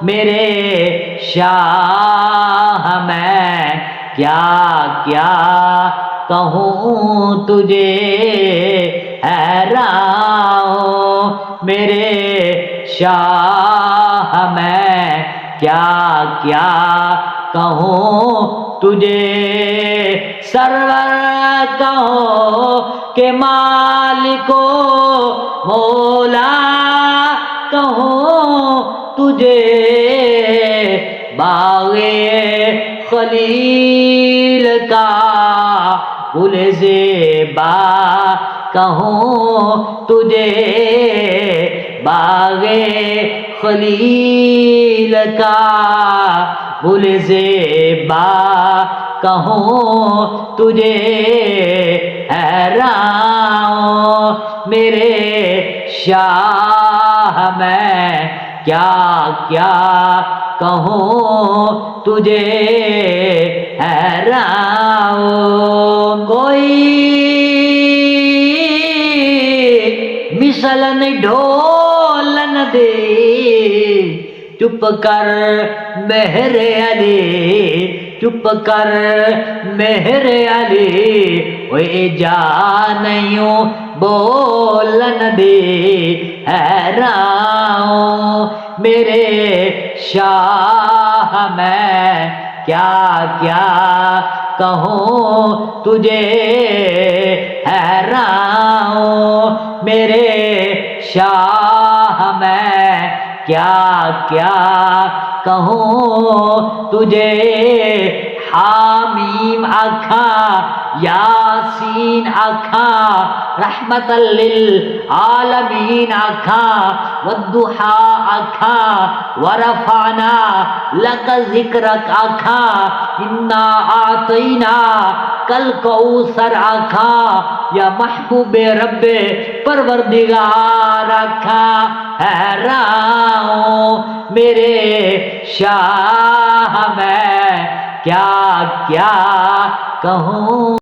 میرے شاہ میں کیا کیا کہوں تجھے حیران ہوں میرے شاہ میں کیا کیا کہوں تجھے سرور کہو کہ مالک و مولا کہوں تجھے باغ خلیل کا گل زیبا کہوں تجھے باغ خلیل کا گل زیبا کہوں تجھے حیران میرے شاہ میں کیا کیا کہوں تجھے حیران کوئی مثل ڈھول نہ دے چپ کر مہر علی چپ کر مہر علی اوے جانیوں بولن دے حیران میرے شاہ میں کیا کیا کہوں تجھے حیران میرے شاہ میں کیا کیا کہوں تجھے حامیم آکھا یاسین آکھا رحمت للعالمین آکھا والضحا آکھا ورفعنا لک ذکرک آکھا انا آتینا کل کوثر آکھا یا محبوب رب پروردگار آکھا حیران میرے شاہ میں کیا کیا کہوں